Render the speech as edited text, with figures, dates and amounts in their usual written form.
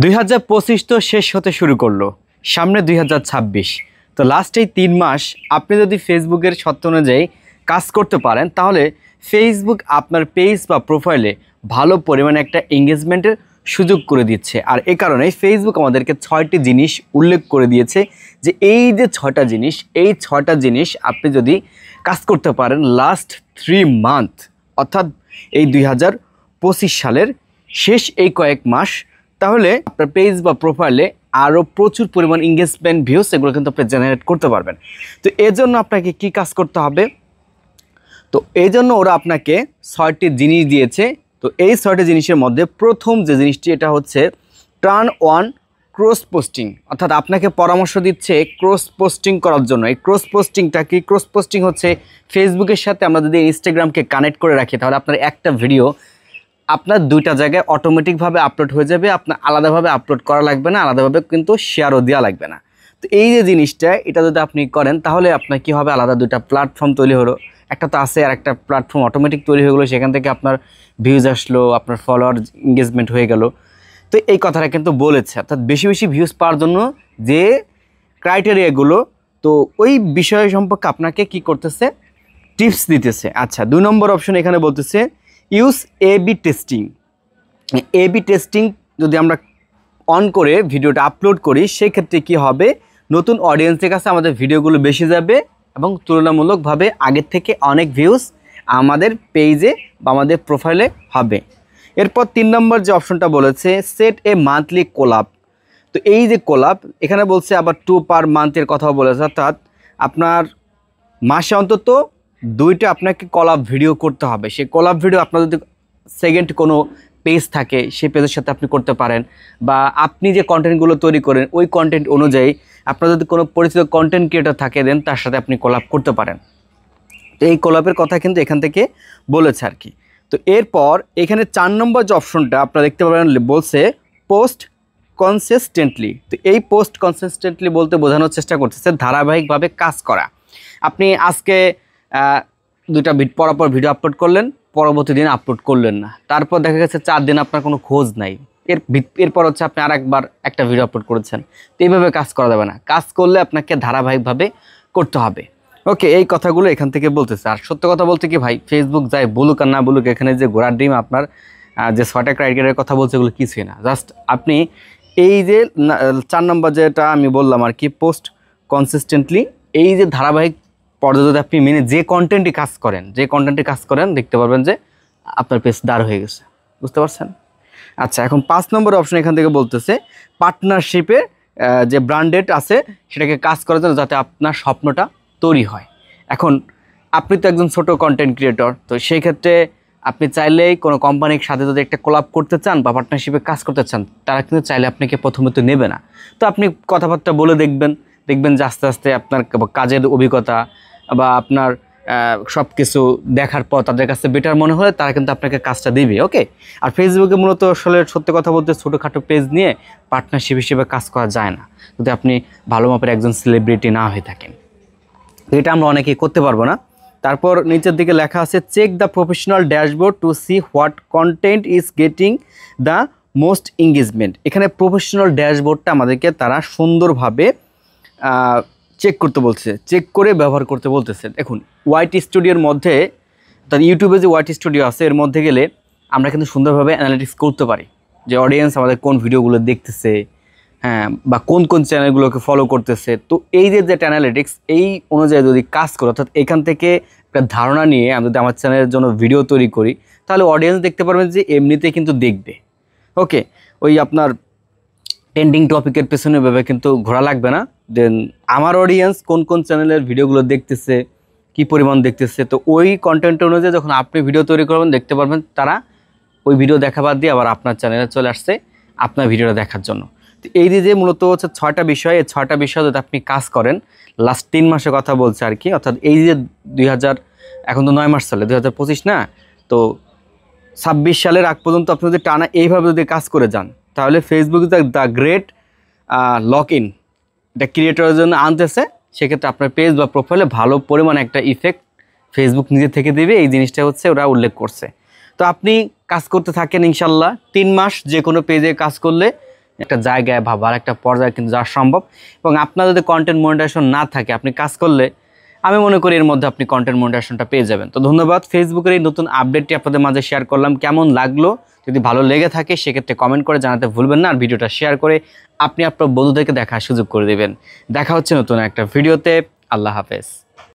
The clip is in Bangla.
2025 তো শেষ হতে শুরু করলো, সামনে 2026। তো লাস্ট এই 3 মাস আপনি যদি ফেসবুকের শর্ত অনুযায়ী কাজ করতে পারেন তাহলে ফেসবুক আপনার পেজ বা প্রোফাইলে ভালো পরিমাণে একটা এঙ্গেজমেন্টের সুযোগ করে দিচ্ছে। আর এই কারণে ফেসবুক আমাদেরকে 6টি জিনিস উল্লেখ করে দিয়েছে যে এই যে 6টা জিনিস, এই 6টা জিনিস আপনি যদি কাজ করতে পারেন লাস্ট 3 মান্থ, অর্থাৎ এই 2025 সালের শেষ এই কয়েক মাস, তাহলে আপনার পেজ বা প্রোফাইলে আরও প্রচুর পরিমাণ এঙ্গেজমেন্ট ভিউস এগুলো কিন্তু আপনি জেনারেট করতে পারবেন। তো এর জন্য আপনাকে কি কাজ করতে হবে? তো এই জন্য ওরা আপনাকে 6টি জিনিস দিয়েছে। তো এই 6টি জিনিসের মধ্যে প্রথম যে জিনিসটি, এটা হচ্ছে টার্ন অন ক্রস পোস্টিং, অর্থাৎ আপনাকে পরামর্শ দিচ্ছে ক্রস পোস্টিং করার জন্য। এই ক্রস পোস্টিংটা কি? ক্রস পোস্টিং হচ্ছে ফেসবুকের সাথে আমরা যদি ইনস্টাগ্রামকে কানেক্ট করে রাখি তাহলে আপনার একটা ভিডিও আপনার 2টা জায়গায় অটোমেটিকভাবে আপলোড হয়ে যাবে, আপনার আলাদাভাবে আপলোড করা লাগবে না, আলাদাভাবে কিন্তু শেয়ারও দেওয়া লাগবে না। তো এই যে জিনিসটা, এটা যদি আপনি করেন তাহলে আপনার কি হবে, আলাদা 2টা প্ল্যাটফর্ম তৈরি হলো। একটা তো আছে, আর একটা প্ল্যাটফর্ম অটোমেটিক তৈরি হয়ে গেলো, সেখান থেকে আপনার ভিউজ আসলো, আপনার ফলোয়ার এঙ্গেজমেন্ট হয়ে গেল। তো এই কথাটা কিন্তু বলেছে, অর্থাৎ বেশি বেশি ভিউজ পাওয়ার জন্য যে ক্রাইটেরিয়াগুলো, তো ওই বিষয় সম্পর্কে আপনাকে কি করতেছে, টিপস দিতেছে। আচ্ছা, 2 নম্বর অপশন এখানে বলতেছে use A B testing. A B testing যদি আমরা অন করে ভিডিওটা আপলোড করি সেক্ষেত্রে কি হবে, নতুন অডিয়েন্সের কাছে আমাদের ভিডিওগুলো বেশি যাবে এবং তুলনামূলকভাবে আগের থেকে অনেক ভিউজ আমাদের পেজে বা আমাদের প্রোফাইলে হবে। এরপর 3 নম্বর যে অপশনটা বলেছে সেট এ মান্থলি কোলাব। তো এই যে কোলাব এখানে বলছে আবার 2 পার মান্থের কথাও বলেছে, অর্থাৎ আপনার মাসে অন্তত 2টা আপনাকে কলাব ভিডিও করতে হবে। সেই কলাব ভিডিও আপনার যদি সেকেন্ড কোনো পেজ থাকে সেই পেজের সাথে আপনি করতে পারেন, বা আপনি যে কন্টেন্টগুলো তৈরি করেন ওই কন্টেন্ট অনুযায়ী আপনার যদি কোনো পরিচিত কন্টেন্ট ক্রিয়েটর থাকে দেন তার সাথে আপনি কলাব করতে পারেন। তো এই কলাবের কথা কিন্তু এখান থেকে বলেছে আর কি। তো এরপর এখানে 4 নম্বর যে অপশনটা আপনারা দেখতে পাবেন বলছে পোস্ট কনসিস্টেন্টলি। তো এই পোস্ট কনসিস্টেন্টলি বলতে বোঝানোর চেষ্টা করতেছে ধারাবাহিকভাবে কাজ করা। আপনি আজকে 2টা পরপর ভিডিও আপলোড করলেন, পরবর্তী দিন আপলোড করলেন না, তারপর দেখা গেছে 4 দিন আপনার কোনো খোঁজ নাই, এরপর হচ্ছে আপনি আরেকবার একটা ভিডিও আপলোড করেছেন। তো এইভাবে কাজ করা যাবে না, কাজ করলে আপনাকে ধারাবাহিকভাবে করতে হবে। ওকে, এই কথাগুলো এখান থেকে বলতেছে। আর সত্য কথা বলতে কি ভাই, ফেসবুক যাই বলুক আর না বলুক, এখানে যে ঘোড়ার ডিম আপনার যে 6টা ক্রাইটেরিয়ার কথা বলছে এগুলো কিছুই না। জাস্ট আপনি এই যে 4 নম্বর যেটা আমি বললাম আর কি, পোস্ট কনসিস্টেন্টলি, এই যে ধারাবাহিক পর্যায়ে যদি আপনি মেনে যে কন্টেন্টই কাজ করেন দেখতে পারবেন যে আপনার পেজ দাঁড় হয়ে গেছে। বুঝতে পারছেন? আচ্ছা, এখন 5 নম্বর অপশন এখান থেকে বলতেছে পার্টনারশিপে যে ব্র্যান্ডেড আছে সেটাকে কাজ করার জন্য যাতে আপনার স্বপ্নটা তৈরি হয়। এখন আপনি তো একজন ছোট কন্টেন্ট ক্রিয়েটর, তো সেই ক্ষেত্রে আপনি চাইলেই কোনো কোম্পানির সাথে যদি একটা কোলাব করতে চান বা পার্টনারশিপে কাজ করতে চান, তারা কিন্তু চাইলে আপনাকে প্রথমত নেবে না। তো আপনি কথাবার্তা বলে দেখবেন যে আস্তে আস্তে আপনার কাজের অভিজ্ঞতা বা আপনার সব কিছু দেখার পর তাদের কাছে বেটার মনে হলে তারা কিন্তু আপনাকে কাজটা দিবে। ওকে, আর ফেসবুকে মূলত আসলে সত্যি কথা বলতে ছোটোখাটো পেজ নিয়ে পার্টনারশিপ হিসেবে কাজ করা যায় না যদি আপনি ভালো মাপের একজন সেলিব্রিটি না হয়ে থাকেন। এটা আমরা অনেকেই করতে পারবো না। তারপর নিচের দিকে লেখা আছে check the professional dashboard to see what content is getting the most engagement. এখানে প্রফেশনাল ড্যাশবোর্ডটা আমাদেরকে তারা সুন্দরভাবে চেক করতে বলছে, চেক করে ব্যবহার করতে বলতেছে। দেখুন, ওয়াইটি স্টুডিওর মধ্যে, তার ইউটিউবে যে ওয়াইটি স্টুডিও আছে এর মধ্যে গেলে আমরা কিন্তু সুন্দরভাবে অ্যানালিটিক্স করতে পারি যে অডিয়েন্স আমাদের কোন ভিডিওগুলো দেখতেছে, হ্যাঁ, বা কোন কোন চ্যানেলগুলোকে ফলো করতেছে। তো এই যে অ্যানালিটিক্স, এই অনুযায়ী যদি কাজ করি, অর্থাৎ এখান থেকে একটা ধারণা নিয়ে আমি যদি আমার চ্যানেলের জন্য ভিডিও তৈরি করি তাহলে অডিয়েন্স দেখতে পারবেন যে এমনিতেই কিন্তু দেখবে। ওকে, ওই আপনার ট্রেন্ডিং টপিকের পেছনে ভেবে কিন্তু ঘোরা লাগবে না। দেন আমার অডিয়েন্স কোন কোন চ্যানেলের ভিডিওগুলো দেখতেছে, কি পরিমাণ দেখতেছে, তো ওই কন্টেন্ট অনুযায়ী যখন আপনি ভিডিও তৈরি করবেন দেখতে পারবেন তারা ওই ভিডিও দেখা বাদ দিয়ে আবার আপনার চ্যানেলে চলে আসছে আপনার ভিডিওটা দেখার জন্য। তো এই যে মূলত হচ্ছে 6টা বিষয়, এই 6টা বিষয় যদি আপনি কাজ করেন লাস্ট 3 মাসের কথা বলছে আর কি, অর্থাৎ এই যে 2000 এখন তো 9 মাস চলে, 2025 না, তো 26 সালের আগ পর্যন্ত আপনি যদি টানা এইভাবে যদি কাজ করে যান তাহলে Facebook the great lock in এটা ক্রিয়েটরের জন্য আনতেছে। সেক্ষেত্রে আপনার পেজ বা প্রোফাইলে ভালো পরিমাণে একটা ইফেক্ট ফেসবুক নিজে থেকে দেবে, এই জিনিসটা হচ্ছে ওরা উল্লেখ করছে। তো আপনি কাজ করতে থাকেন ইনশাল্লাহ 3 মাস যে কোনো পেজে কাজ করলে একটা জায়গায় বা ভালো একটা পর্যায়ে কিন্তু যাওয়া সম্ভব। এবং আপনার যদি কন্টেন্ট মনিটাইজেশন না থাকে, আপনি কাজ করলে আমি মনে করি এর মধ্যে আপনি কন্টেন্ট মনিটাইজেশনটা পেয়ে যাবেন। তো ধন্যবাদ। ফেসবুকের এই নতুন আপডেটটি আপনাদের মাঝে শেয়ার করলাম। কেমন লাগলো যদি ভালো লেগে থাকে সেক্ষেত্রে কমেন্ট করে জানাতে ভুলবেন না। আর ভিডিওটা শেয়ার করে আপনি আপনার বন্ধুদেরকে দেখার সুযোগ করে দেবেন। দেখা হচ্ছে নতুন একটা ভিডিওতে। আল্লাহ হাফেজ।